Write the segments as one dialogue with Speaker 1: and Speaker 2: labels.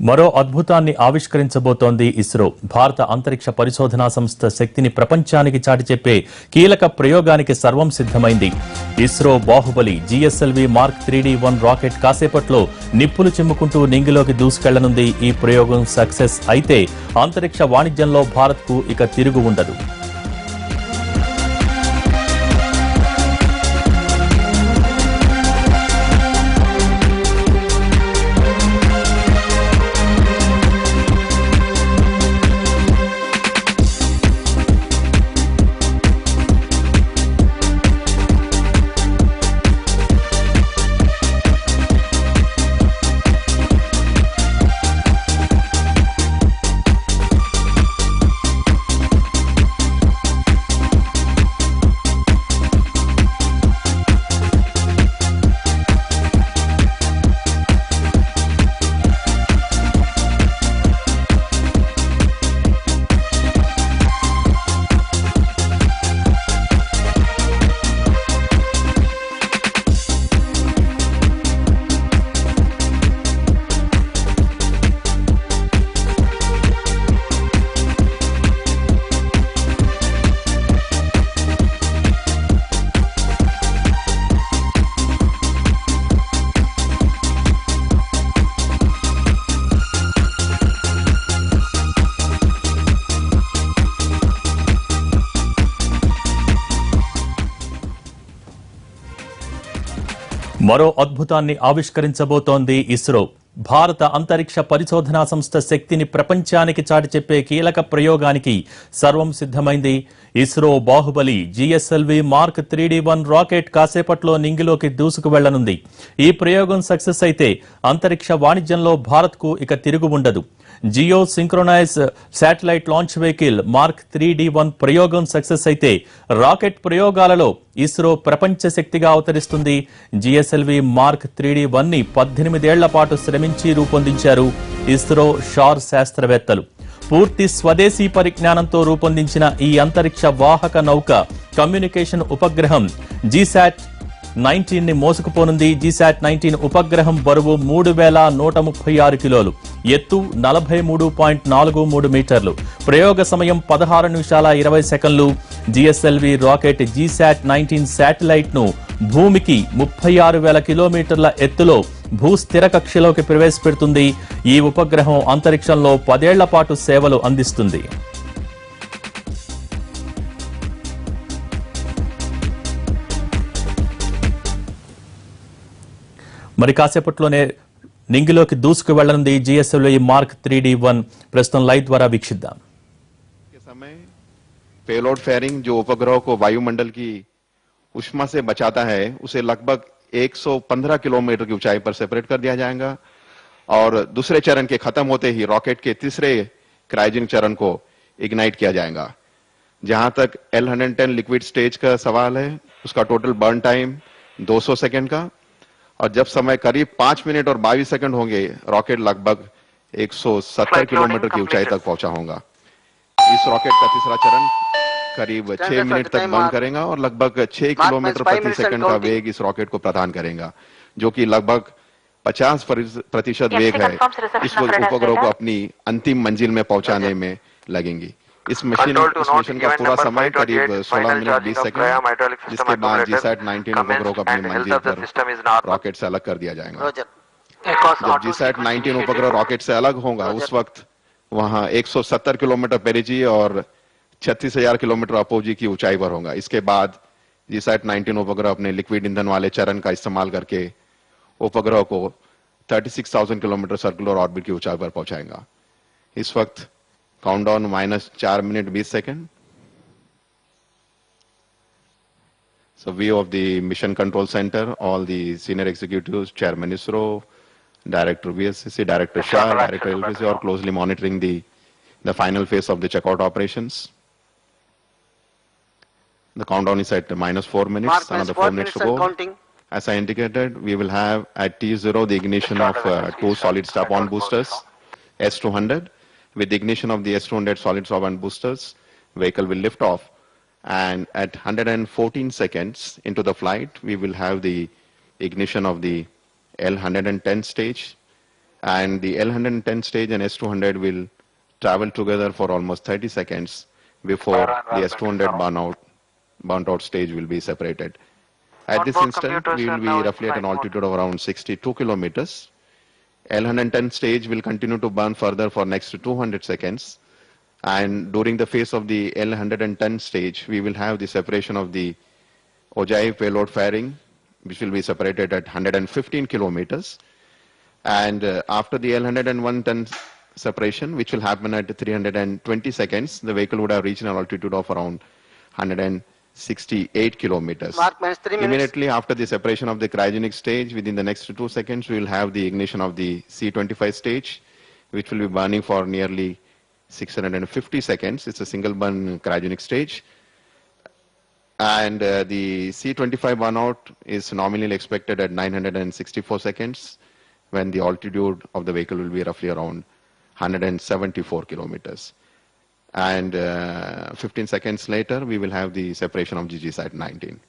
Speaker 1: మరో అద్భుతాన్ని ఆవిష్కరించబోతోంది ఇస్రో. భారత అంతరిక్ష పరిశోధనా సంస్థ శక్తిని ప్రపంచానికి చాటి చెప్పే కీలక ప్రయోగానికి సర్వం సిద్ధమైంది. ISRO Baahubali GSLV mark 3D1 rocket కాసేపట్లో నిప్పులు చిమ్ముకుంటూ నింగిలోకి దూసుకెళ్లనుంది. ఈ ప్రయోగం సక్సెస్ అయితే అంతరిక్ష వాణిజ్యంలో భారత్కు ఇక తిరుగు ఉండదు. మరో అద్భుతాన్ని ఆవిష్కరించబోతోంది ఇస్రో. భారత అంతరిక్ష పరిశోధనా సంస్థ శక్తిని ప్రపంచానికి చాటి చెప్పే కీలక ప్రయోగానికి సర్వం సిద్ధమైంది. ISRO Baahubali GSLV mark 3D1 rocket కాసేపట్లో నింగిలోకి దూసుకు వెళ్లనుంది. ఈ ప్రయోగం సక్సెస్ అయితే అంతరిక్ష వాణిజ్యంలో భారత్కు ఇక తిరుగు ఉండదు. Geo synchronise satellite launch vehicle mark 3D1 ప్రయోగం సక్సెస్ అయితే రాకెట్ ప్రయోగాలలో ఇస్రో ప్రపంచ శక్తిగా అవతరిస్తుంది. జిఎస్ఎల్వి మార్క్ 3D1 ని 18 ఏళ్ల పాటు శ్రమించి రూపొందించారు ఇస్రో షార్ శాస్త్రవేత్తలు. పూర్తి స్వదేశీ పరిజ్ఞానంతో రూపొందించిన ఈ అంతరిక్ష వాహక నౌక కమ్యూనికేషన్ ఉపగ్రహం GSAT-19 ని మోసుకుపోనుంది. GSAT-19 ఉపగ్రహం బరువు 3136 కిలోలు, ఎత్తు 43.43 మీటర్లు, ప్రయోగ సమయం 16 నిమిషాల 20 సెకండ్లు. జిఎస్ఎల్వి రాకెట్ GSAT-19 శాటిలైట్ ను భూమికి 36,000 కిలోమీటర్ల ఎత్తులో భూస్థిర కక్షలోకి ప్రవేశపెడుతుంది. ఈ ఉపగ్రహం అంతరిక్షంలో 10 ఏళ్ల పాటు సేవలు అందిస్తుంది. మరి కాసేపట్లోనే నింగిలోకి దూసుకు వెళ్లనుంది జిఎస్ఎల్వి మార్క్ 3D1. ప్రస్తుతం లైవ్ ద్వారా వీక్షిద్దాం.
Speaker 2: पेलोड फेयरिंग जो उपग्रह को वायुमंडल की उष्मा से बचाता है उसे लगभग 115 किलोमीटर की ऊंचाई पर सेपरेट कर दिया जाएगा और दूसरे चरण के खत्म होते ही रॉकेट के तीसरे क्रायोजेनिक चरण को इग्नाइट किया जाएगा. जहां तक L110 लिक्विड स्टेज का सवाल है, उसका टोटल बर्न टाइम 200 सेकेंड का, और जब समय करीब 5 मिनट और 22 सेकंड होंगे रॉकेट लगभग 170 किलोमीटर की ऊंचाई तक पहुंचा होगा. इस रॉकेट का तीसरा चरण करीब 6 मिनट तक बर्न करेगा और लगभग 6 किलोमीटर प्रति सेकंड का वेग इस रॉकेट को प्रदान करेगा, जो कि लगभग 50% वेग है इस उपग्रह को अपनी अंतिम मंजिल में पहुंचाने में लगेंगी. इस मिशन का पूरा समय करीब 16 मिनट 20 सेकंड, जिसके बाद GSAT-19 उपग्रह को अपनी मंजिल पर रॉकेट से अलग कर दिया जाएगा. जब GSAT-19 उपग्रह रॉकेट से अलग होगा उस वक्त वहां 170 किलोमीटर पेरिजी और 36,000 किलोमीटर अपोजी की ऊंचाई पर होगा. इसके बाद GSAT-19 उपग्रह अपने लिक्विड ईंधन वाले चरण का इस्तेमाल करके उपग्रह को 36,000 किलोमीटर सर्कुलर ऑर्बिट की ऊंचाई पर पहुंचाएगा. इस वक्त countdown -4 minute 20 second. So view of the mission control center, all the senior executives, Chairman ISRO, Director VSCC, Director Shah, Director LVC are closely monitoring the final phase of the checkout operations. The countdown is at -4 minutes, another 4 minutes to go. As I indicated, we will have at T0 the ignition of 2 solid strap-on boosters, S200. With the ignition of the S200 solid strap-on boosters, vehicle will lift off, and at 114 seconds into the flight, we will have the ignition of the L110 stage. and the L110 stage and S200 will travel together for almost 30 seconds before the S200 burnt out stage will be separated. At this
Speaker 3: Onboard
Speaker 2: instant,
Speaker 3: computers
Speaker 2: we
Speaker 3: are
Speaker 2: will be
Speaker 3: now in
Speaker 2: roughly at
Speaker 3: flight
Speaker 2: an
Speaker 3: mode.
Speaker 2: altitude of around 62 kilometers. L110 stage will continue to burn further for next 200 seconds. And during the phase of the L110 stage, we will have the separation of the Ojai payload fairing, which will be separated at 115 kilometers. And after the L101 ton separation, which will happen at 320 seconds, the vehicle would have reached an altitude of around 168 kilometers.
Speaker 3: Mark minus 3 minutes.
Speaker 2: Immediately after the separation of the cryogenic stage, within the next 2 seconds, we will have the ignition of the C25 stage, which will be burning for nearly 650 seconds. It's a single burn cryogenic stage. And the C25 burnout is nominally expected at 964 seconds, when the altitude of the vehicle will be roughly around 174 kilometers. And 15 seconds later, we will have the separation of GGSat 19.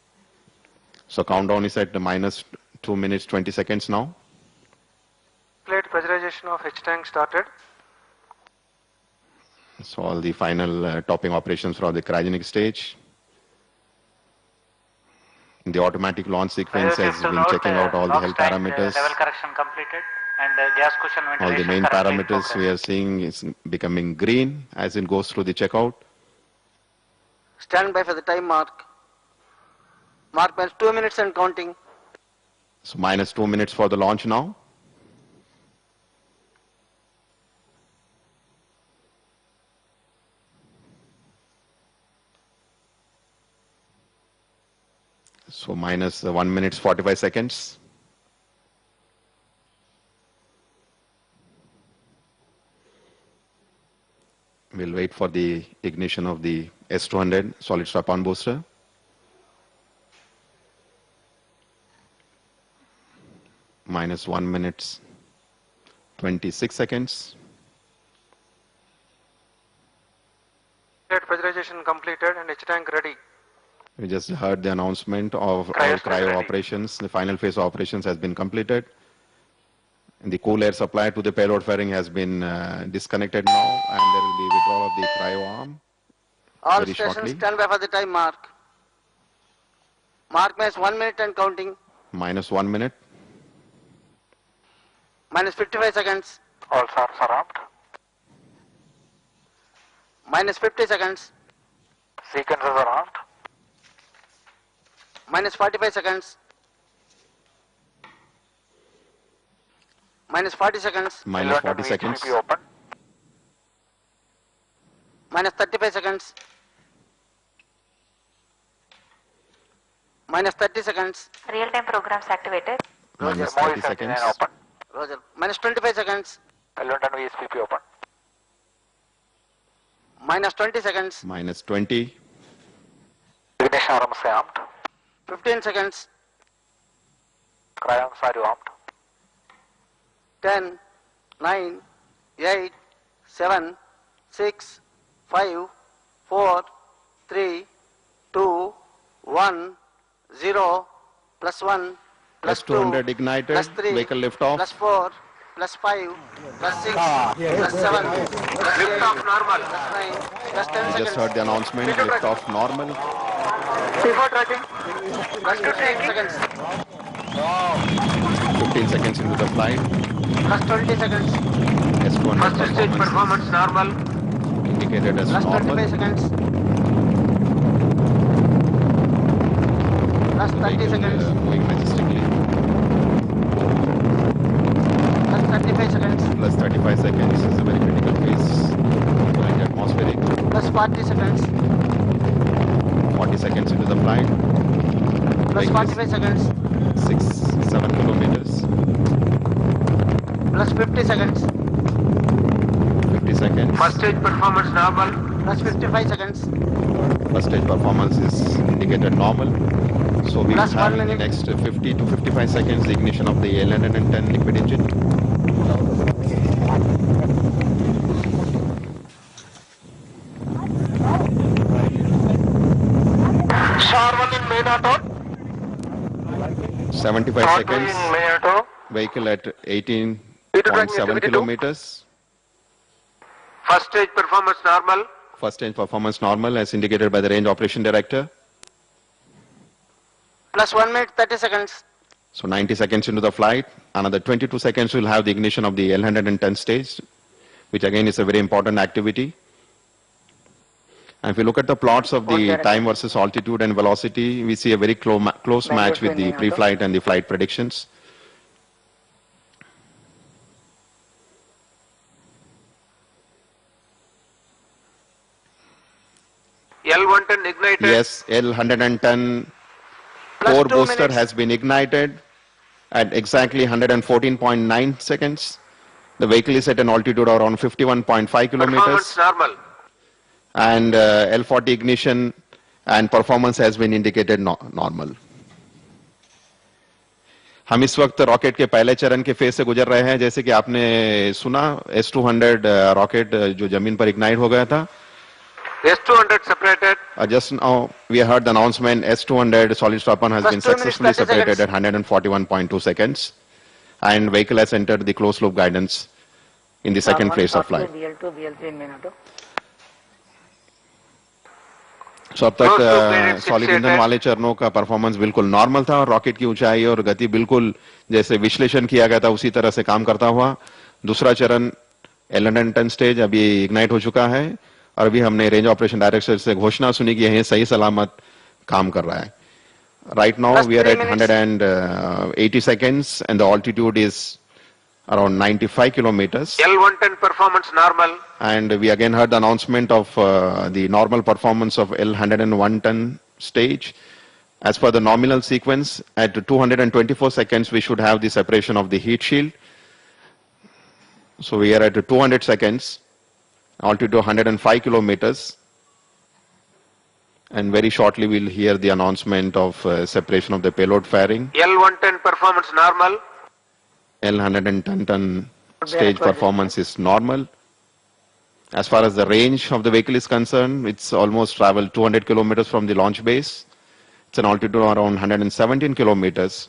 Speaker 2: So countdown is at minus 2 minutes 20 seconds now.
Speaker 3: Plate pressurization of H tank started.
Speaker 2: So all the final topping operations for the cryogenic stage. The automatic launch sequence has been checking out all the health parameters.
Speaker 4: Level correction completed and gas cushion
Speaker 2: All
Speaker 4: ventilation.
Speaker 2: the main
Speaker 4: currently in
Speaker 2: parameters we are seeing is becoming green as it goes through the checkout.
Speaker 3: Stand by for the time mark. Mark minus 2 minutes and counting.
Speaker 2: So minus 2 minutes for the launch now. So minus 1 minute 45 seconds. We'll wait for the ignition of the S200 solid strap-on booster. Minus 1 minute 26 seconds.
Speaker 3: Plate pressurization completed and H tank ready.
Speaker 2: We just heard the announcement of all
Speaker 4: Cryo
Speaker 2: cryo
Speaker 4: ready.
Speaker 2: operations. The final phase of operations has been completed. And the cool air supply to the payload fairing has been disconnected now, and there will be withdrawal of the cryo arm
Speaker 3: All
Speaker 2: very
Speaker 3: stations
Speaker 2: shortly.
Speaker 3: stand by for the time mark. Mark minus 1 minute and counting.
Speaker 2: Minus 1 minute.
Speaker 3: Minus 55 seconds.
Speaker 4: All SARs are armed.
Speaker 3: Minus 50 seconds.
Speaker 4: Sequencers are armed.
Speaker 3: Minus 45 seconds. Minus 40 seconds.
Speaker 2: Minus 40 seconds.
Speaker 4: VHP open.
Speaker 3: Minus 35 seconds. Minus 30 seconds.
Speaker 5: Real-time programs activated.
Speaker 2: Minus
Speaker 4: MOV
Speaker 2: 30 seconds.
Speaker 4: 79 open.
Speaker 3: Roger. Minus 25 seconds.
Speaker 4: L110 VSPP open.
Speaker 3: Minus 20 seconds.
Speaker 2: Minus 20.
Speaker 4: Ignition arms armed.
Speaker 3: 15 seconds.
Speaker 4: Cryons are armed.
Speaker 3: 10, 9, 8, 7, 6, 5, 4, 3, 2, 1, 0, plus 1, plus 2,
Speaker 2: S200 ignited.
Speaker 3: plus 3,
Speaker 2: Vehicle liftoff.
Speaker 3: plus 4, plus 5, plus 6, plus 7, plus 8, normal. Plus 9, plus 10
Speaker 2: We
Speaker 3: seconds.
Speaker 2: just heard the announcement. Liftoff normal.
Speaker 3: Before tracking, plus 15 seconds,
Speaker 2: 15 seconds into the flight.
Speaker 3: plus 20 seconds,
Speaker 2: S200 performance
Speaker 3: normal,
Speaker 2: indicated as
Speaker 3: plus 25
Speaker 2: normal.
Speaker 3: seconds, plus 30
Speaker 2: Vehicle,
Speaker 3: seconds,
Speaker 2: moving majestically.
Speaker 3: plus 35 seconds,
Speaker 2: Plus 35 seconds is a very critical phase. Going atmospheric.
Speaker 3: plus 40 seconds,
Speaker 2: 40 seconds into the flight.
Speaker 3: plus
Speaker 2: Vehicle is
Speaker 3: 45 seconds,
Speaker 2: 6-7 kilometers.
Speaker 3: plus 50 seconds,
Speaker 2: 50 seconds.
Speaker 3: stage performance normal, plus 55 seconds,
Speaker 2: First stage performance is indicated normal. So we will
Speaker 3: Plus
Speaker 2: have
Speaker 3: 1
Speaker 2: in the
Speaker 3: minute.
Speaker 2: next 50 to 55 seconds the ignition of the L110 liquid engine.
Speaker 3: SAR 1 in main auto,
Speaker 2: 75 seconds.
Speaker 3: main auto,
Speaker 2: Vehicle at 18 0.7 kilometers.
Speaker 3: First stage performance normal.
Speaker 2: First stage performance normal as indicated by the range operation director.
Speaker 3: Plus 1 minute 30 seconds.
Speaker 2: So 90 seconds into the flight, another 22 seconds we'll have the ignition of the L110 stage, which again is a very important activity. And if you look at the plots of the time versus altitude and velocity, we see a very close match with the pre-flight and the flight predictions.
Speaker 3: L110 ignited.
Speaker 2: Yes, L110
Speaker 3: Plus
Speaker 2: core
Speaker 3: 2
Speaker 2: booster
Speaker 3: minutes.
Speaker 2: has been ignited at exactly 114.9 seconds. The vehicle is at an altitude of around 51.5 kilometers.
Speaker 3: Performance normal.
Speaker 2: And L40 ignition and performance has been indicated normal. हम इस वक्त rocket के पहले चरण के phase से गुजर रहे हैं, जैसे कि आपने सुना S200 रॉकेट जो जमीन पर इग्नाइट हो गया था.
Speaker 3: S200 separated.
Speaker 2: Just now we heard the announcement S200 solid stopper has
Speaker 3: Plus
Speaker 2: been
Speaker 3: 2 minutes,
Speaker 2: successfully
Speaker 3: 30
Speaker 2: separated
Speaker 3: seconds.
Speaker 2: at 141.2 seconds and vehicle has entered the closed loop guidance in the second phase of flight.
Speaker 6: BL2, BL3 in Minato.
Speaker 2: So अब
Speaker 3: Closed loop
Speaker 2: तक
Speaker 3: guidance
Speaker 2: solid
Speaker 3: initiated.
Speaker 2: ईंधन वाले चरणों का performance बिल्कुल normal था और rocket की ऊंचाई और गति बिल्कुल जैसे विश्लेषण किया गया था उसी तरह से काम करता हुआ. दूसरा चरण L110 स्टेज अभी इग्नाइट हो चुका है और अभी हमने रेंज ऑपरेशन डायरेक्टर से घोषणा सुनी कि यह सही सलामत काम कर रहा है. Right now
Speaker 3: Plus
Speaker 2: we are
Speaker 3: 3
Speaker 2: at
Speaker 3: minutes.
Speaker 2: 180 seconds and the altitude is around 95 kilometers.
Speaker 3: L110 performance normal.
Speaker 2: And we again heard the announcement of the normal performance of L110 stage. As per the nominal sequence, at 224 seconds, we should have the separation of the heat shield. So we are at 200 seconds, altitude 105 kilometers. And very shortly, we'll hear the announcement of separation of the payload fairing.
Speaker 3: L110 performance normal.
Speaker 2: L110 stage performance is normal. As far as the range of the vehicle is concerned, it's almost traveled 200 kilometers from the launch base. It's an altitude of around 117 kilometers.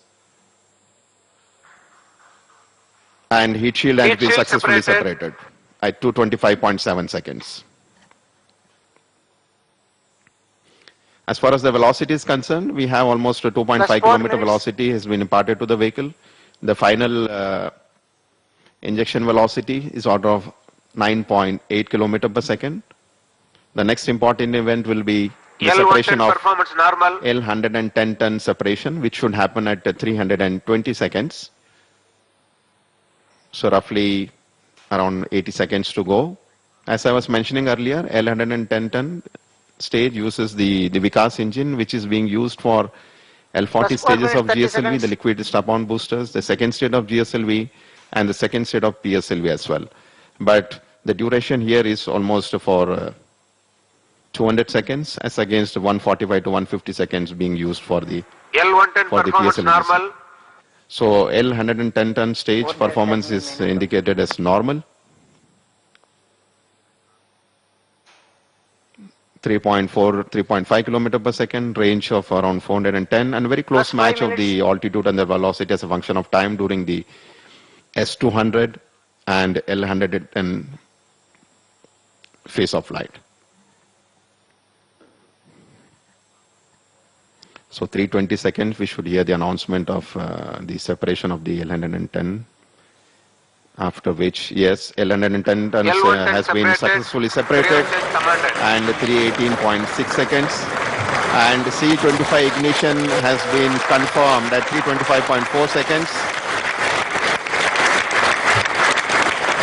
Speaker 2: And heat shield has
Speaker 3: Heat
Speaker 2: been
Speaker 3: shield
Speaker 2: successfully
Speaker 3: separated.
Speaker 2: separated at 225.7 seconds. As far as the velocity is concerned, we have almost a 2.5
Speaker 3: Plus 4
Speaker 2: kilometer
Speaker 3: minutes.
Speaker 2: velocity has been imparted to the vehicle. The final injection velocity is order of 9.8 kilometer per second. The next important event will be the separation
Speaker 3: L110
Speaker 2: of
Speaker 3: performance normal.
Speaker 2: L110 ton separation, which should happen at 320 seconds. So roughly around 80 seconds to go. As I was mentioning earlier, L110 ton stage uses the Vikas engine, which is being used for L40
Speaker 3: Plus 1
Speaker 2: stages
Speaker 3: minute,
Speaker 2: of
Speaker 3: 30
Speaker 2: GSLV,
Speaker 3: seconds.
Speaker 2: the liquid strap-on boosters, the second stage of GSLV, and the second stage of PSLV as well. But the duration here is almost for 200 seconds as against 145 to 150 seconds being used for the
Speaker 3: L110
Speaker 2: For the
Speaker 3: performance
Speaker 2: PSLVs.
Speaker 3: normal.
Speaker 2: So L110 ton stage performance is indicated as normal. 3.5 kilometer per second, range of around 410, and very close
Speaker 3: Plus 5
Speaker 2: match of the altitude and the velocity as a function of time during the S200 and L110 phase of flight. So 320 seconds, we should hear the announcement of the separation of the L110. After which, yes, L110 tons
Speaker 3: L110
Speaker 2: has been
Speaker 3: separated.
Speaker 2: successfully separated
Speaker 3: Pre-ascent commanded.
Speaker 2: and 318.6 seconds. And C25 ignition has been confirmed at 325.4 seconds.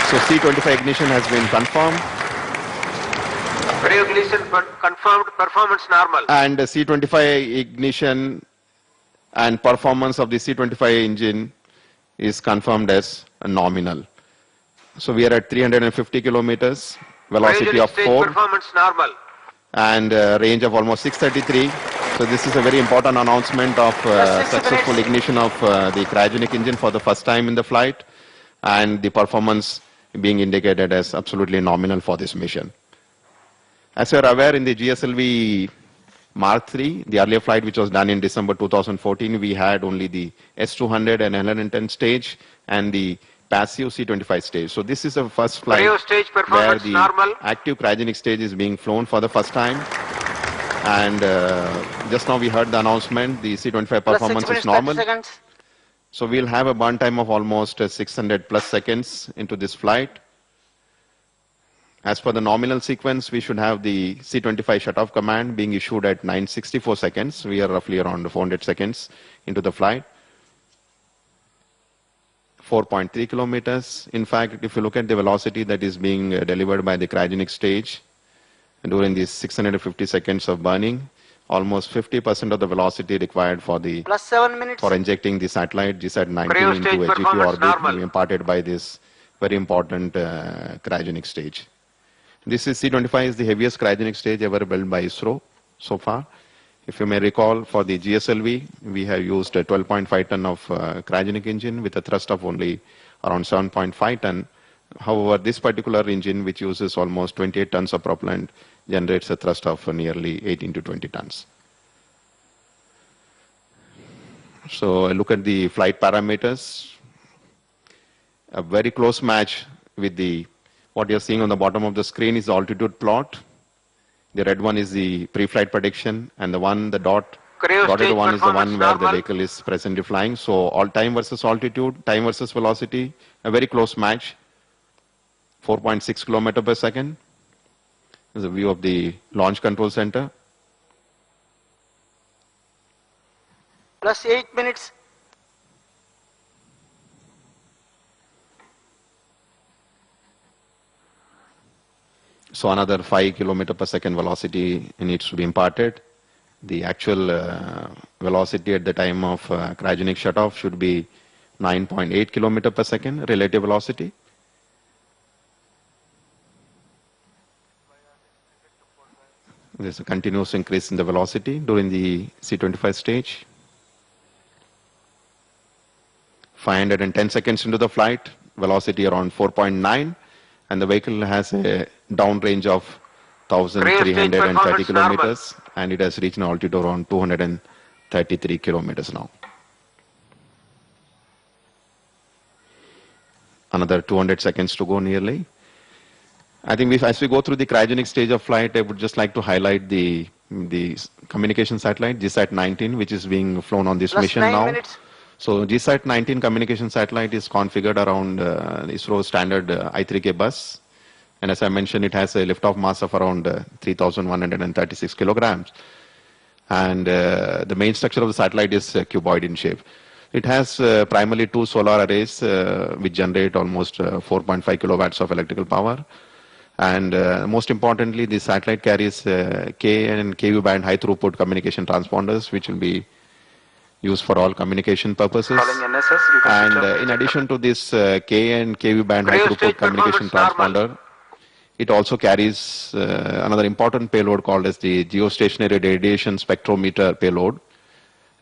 Speaker 2: So C25 ignition has been confirmed.
Speaker 3: Pre-ignition confirmed performance normal.
Speaker 2: And C25 ignition and performance of the C25 engine is confirmed as nominal. So we are at 350 kilometers, velocity
Speaker 3: Cryogenic
Speaker 2: of
Speaker 3: stage
Speaker 2: 4
Speaker 3: performance normal.
Speaker 2: and range of almost 633. So this is a very important announcement of
Speaker 3: Plus 6
Speaker 2: successful
Speaker 3: minutes.
Speaker 2: ignition of the cryogenic engine for the first time in the flight and the performance being indicated as absolutely nominal for this mission. As you are aware, in the GSLV Mark III, the earlier flight which was done in December 2014, we had only the S200 and L110 stage and the passive C-25 stage. So this is the first flight
Speaker 3: Cryo stage
Speaker 2: where
Speaker 3: performance
Speaker 2: the
Speaker 3: normal.
Speaker 2: active cryogenic stage is being flown for the first time. And just now we heard the announcement, the C-25
Speaker 3: Plus 6
Speaker 2: performance
Speaker 3: minutes
Speaker 2: is normal.
Speaker 3: 30 seconds.
Speaker 2: So we'll have a burn time of almost 600 plus seconds into this flight. As per the nominal sequence, we should have the C-25 shutoff command being issued at 964 seconds. We are roughly around 400 seconds into the flight. 4.3 kilometers. In fact, if you look at the velocity that is being delivered by the cryogenic stage during these 650 seconds of burning, almost 50% of the velocity required for the
Speaker 3: Plus 7 minutes.
Speaker 2: for injecting the satellite GSAT-19
Speaker 3: Cryo
Speaker 2: into
Speaker 3: stage
Speaker 2: a GQ
Speaker 3: performance
Speaker 2: orbit
Speaker 3: normal.
Speaker 2: will be imparted by this very important cryogenic stage. This is C-25 is the heaviest cryogenic stage ever built by ISRO so far. If you may recall, for the GSLV, we have used a 12.5 ton of cryogenic engine with a thrust of only around 7.5 ton. However, this particular engine, which uses almost 28 tons of propellant, generates a thrust of nearly 18 to 20 tons. So look at the flight parameters. A very close match with the what you're seeing on the bottom of the screen is the altitude plot. The red one is the pre-flight prediction, and the
Speaker 3: Cryo
Speaker 2: dotted
Speaker 3: stage
Speaker 2: one is the one
Speaker 3: performance
Speaker 2: where the
Speaker 3: normal.
Speaker 2: vehicle is presently flying. So all time versus altitude, time versus velocity, a very close match. 4.6 kilometer per second. This is a view of the launch control center.
Speaker 3: Plus 8 minutes.
Speaker 2: So another 5 kilometer per second velocity needs to be imparted. The actual velocity at the time of cryogenic shutoff should be 9.8 kilometer per second relative velocity. There's a continuous increase in the velocity during the C-25 stage. 510 seconds into the flight, velocity around 4.9, and the vehicle has a downrange of 1,330 kilometers, and it has reached an altitude around 233 kilometers now. Another 200 seconds to go nearly. I think as we go through the cryogenic stage of flight, I would just like to highlight the communication satellite, GSAT-19, which is being flown on this
Speaker 3: Plus
Speaker 2: mission
Speaker 3: 9
Speaker 2: now.
Speaker 3: minutes.
Speaker 2: So GSAT-19 communication satellite is configured around ISRO standard I3K bus. And as I mentioned, it has a liftoff mass of around 3,136 kilograms. And the main structure of the satellite is cuboid in shape. It has primarily two solar arrays which generate almost 4.5 kilowatts of electrical power. And most importantly, the satellite carries K and KU band high throughput communication transponders, which will be used for all communication purposes.
Speaker 4: Calling NSS, you can
Speaker 2: And
Speaker 4: switch off.
Speaker 2: in addition to this K and KU band high
Speaker 3: Cryo
Speaker 2: throughput
Speaker 3: stage
Speaker 2: communication
Speaker 3: performance normal.
Speaker 2: transponder, it also carries another important payload called as the geostationary radiation spectrometer payload,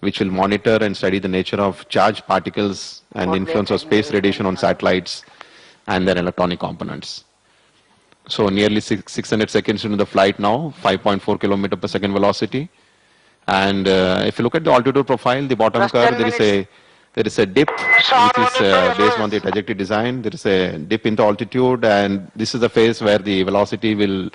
Speaker 2: which will monitor and study the nature of charged particles and the influence of space radiation on satellites and their electronic components. So nearly 600 seconds into the flight now, 5.4 kilometer per second velocity. And if you look at the altitude profile, the bottom
Speaker 3: Plus
Speaker 2: curve,
Speaker 3: 10
Speaker 2: there is a dip, which is based on the trajectory design. There is a dip into altitude, and this is the phase where the velocity will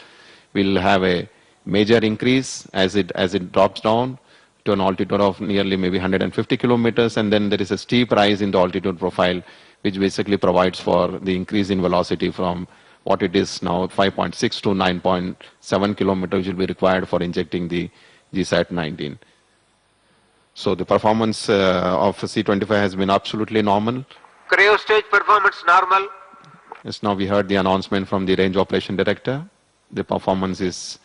Speaker 2: have a major increase as it drops down to an altitude of nearly maybe 150 kilometers, and then there is a steep rise in the altitude profile, which basically provides for the increase in velocity from what it is now, 5.6 to 9.7 kilometers, will be required for injecting the GSAT-19. So the performance of C-25 has been absolutely normal.
Speaker 3: Cryo stage performance normal.
Speaker 2: Yes, now we heard the announcement from the Range Operation Director. The performance is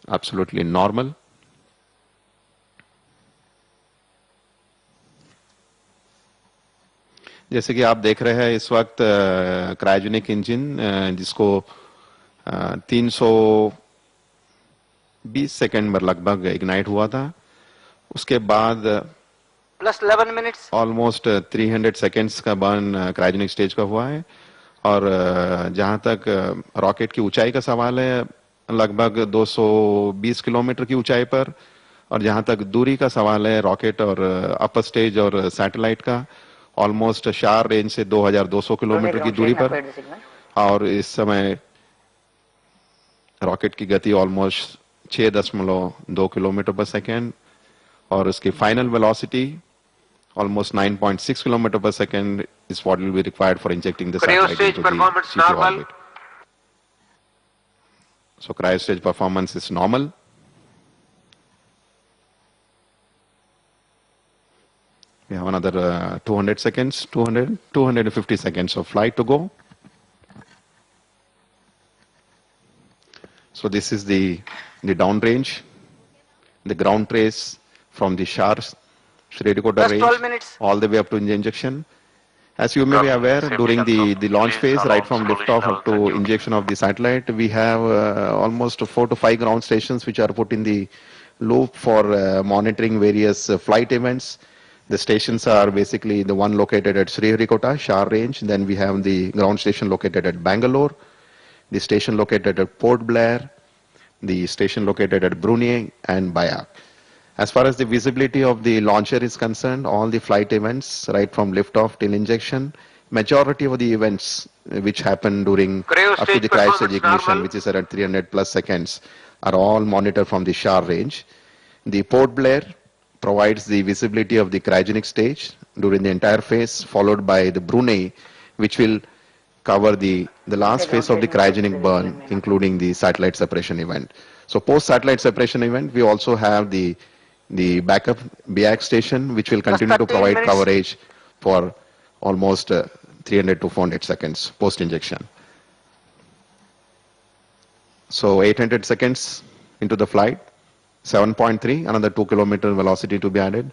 Speaker 2: absolutely normal. जैसे कि आप देख रहे हैं इस वक्त cryogenic engine जिसको 320 second में लगभग इग्नाइट हुआ था, उसके बाद
Speaker 3: Plus 11 minutes.
Speaker 2: ऑलमोस्ट 300 सेकंड्स का बर्न क्रायोजेनिक स्टेज का हुआ है. और जहां तक रॉकेट की ऊंचाई का सवाल है, लगभग 220 किलोमीटर की ऊंचाई पर, और जहां तक दूरी का सवाल है रॉकेट और अपर स्टेज और सैटेलाइट का, ऑलमोस्ट शार रेंज से 2200 किलोमीटर की दूरी पर, और इस समय रॉकेट की गति ऑलमोस्ट 6.2 किलोमीटर पर सेकेंड, और उसकी final velocity almost 9.6 kilometer per second is what will be required for injecting the
Speaker 3: Cryo
Speaker 2: satellite
Speaker 3: stage
Speaker 2: into the
Speaker 3: performance
Speaker 2: CP
Speaker 3: normal.
Speaker 2: orbit. So cryo stage performance is normal. We have another 200 seconds, 250 seconds of flight to go. So this is the downrange, the ground trace from the SHARS Sriharikota
Speaker 3: Plus
Speaker 2: range
Speaker 3: 12 minutes.
Speaker 2: all the way up to injection. As you may be aware, during the launch phase, right from liftoff up to injection of the satellite, we have almost 4 to 5 ground stations which are put in the loop for monitoring various flight events. The stations are basically the one located at Sriharikota, Shar Range. Then we have the ground station located at Bangalore, the station located at Port Blair, the station located at Brunei and Bayak. As far as the visibility of the launcher is concerned, all the flight events, right from liftoff till injection, majority of the events which happen during
Speaker 3: Cryo
Speaker 2: up to
Speaker 3: stage
Speaker 2: the cryo stage
Speaker 3: performance
Speaker 2: ignition,
Speaker 3: normal.
Speaker 2: which is at 300 plus seconds, are all monitored from the SHAR range. The Port Blair provides the visibility of the cryogenic stage during the entire phase, followed by the Brunei, which will cover the last phase of the cryogenic burn, including the satellite separation event. So post-satellite separation event, we also have the backup BIAC station, which will continue to
Speaker 3: 13
Speaker 2: provide
Speaker 3: minutes.
Speaker 2: coverage for almost 300 to 400 seconds post-injection. So 800 seconds into the flight, 7.3, another 2 kilometer velocity to be added,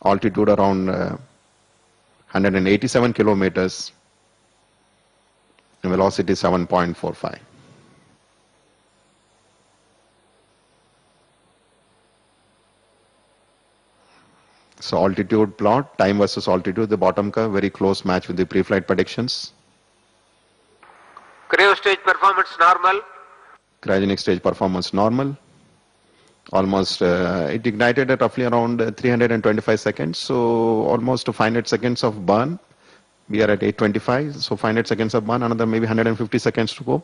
Speaker 2: altitude around 187 kilometers, and velocity 7.45. So altitude plot, time versus altitude, the bottom curve, very close match with the pre-flight predictions.
Speaker 3: Cryo stage performance normal.
Speaker 2: Cryogenic stage performance normal. Almost, it ignited at roughly around 325 seconds, so almost 500 seconds of burn. We are at 825, so 500 seconds of burn, another maybe 150 seconds to go,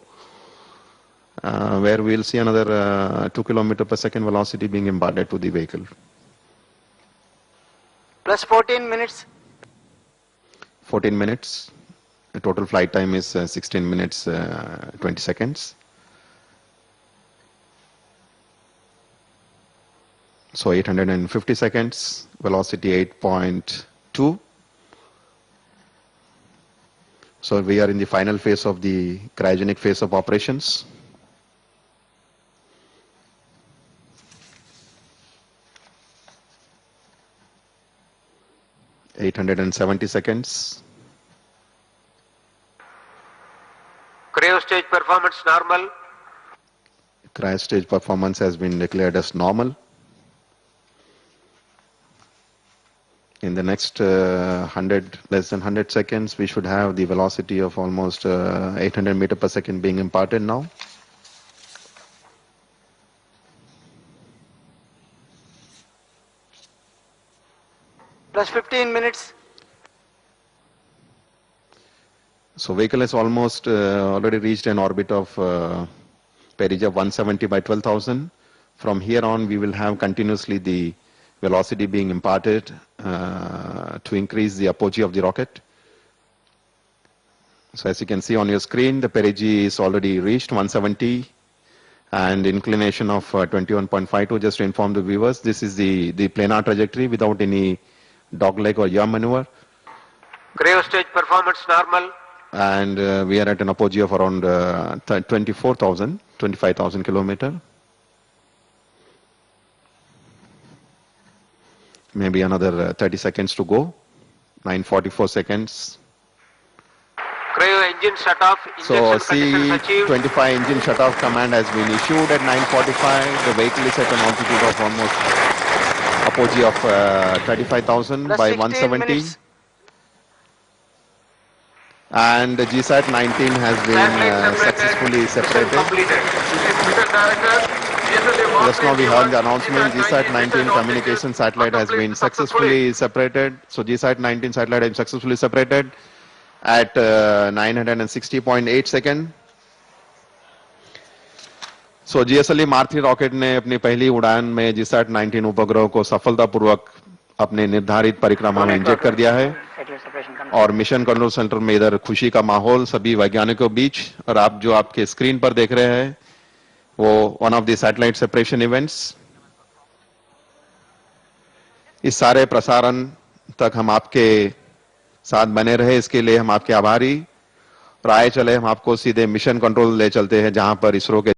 Speaker 2: where we'll see another 2 kilometer per second velocity being imparted to the vehicle.
Speaker 3: Plus 14 minutes.
Speaker 2: 14 minutes. The total flight time is 16 minutes, 20 seconds. So 850 seconds, velocity 8.2. So we are in the final phase of the cryogenic phase of operations. .870 seconds.
Speaker 3: Cryo stage performance normal.
Speaker 2: Cryo stage performance has been declared as normal. In the next less than 100 seconds, we should have the velocity of almost 800 meter per second being imparted now.
Speaker 3: Plus 15 minutes.
Speaker 2: So vehicle has almost already reached an orbit of perigee of 170 by 12,000. From here on, we will have continuously the velocity being imparted to increase the apogee of the rocket. So as you can see on your screen, the perigee is already reached 170 and inclination of 21.52. Just to inform the viewers, this is the planar trajectory without any dogleg or yaw maneuver.
Speaker 3: Cryo stage performance normal.
Speaker 2: And we are at an apogee of around 25,000 kilometer. Maybe another 30 seconds to go. 944 seconds.
Speaker 3: Cryo engine shut off.
Speaker 2: So
Speaker 3: Injection conditions achieved.
Speaker 2: C-25 engine shut-off command has been issued at 9:45. The vehicle is at an altitude of almost apogee of 35,000
Speaker 3: Plus
Speaker 2: by
Speaker 3: 16
Speaker 2: 170.
Speaker 3: minutes.
Speaker 2: And the GSAT 19 has been
Speaker 3: Satellite separated.
Speaker 2: successfully
Speaker 3: Mission
Speaker 2: separated.
Speaker 3: completed. Mission director.
Speaker 2: Just now we heard the announcement, GSAT-19 communication satellite has been successfully separated. So GSAT-19 satellite has been successfully separated at 960.8 seconds. So GSLV Mark 3 rocket ने अपनी पहली उड़ान में GSAT-19 उपग्रह को सफलतापूर्वक अपने निर्धारित परिक्रमा में इंजेक्ट कर दिया है और मिशन कंट्रोल सेंटर में इधर खुशी का माहौल सभी वैज्ञानिकों के बीच। और आप जो आपके स्क्रीन पर देख रहे हैं वो one of the satellite separation events. इस सारे प्रसारण तक हम आपके साथ बने रहे, इसके लिए हम आपके आभारी। और आए चले हम आपको सीधे मिशन कंट्रोल ले चलते हैं जहां पर इसरो के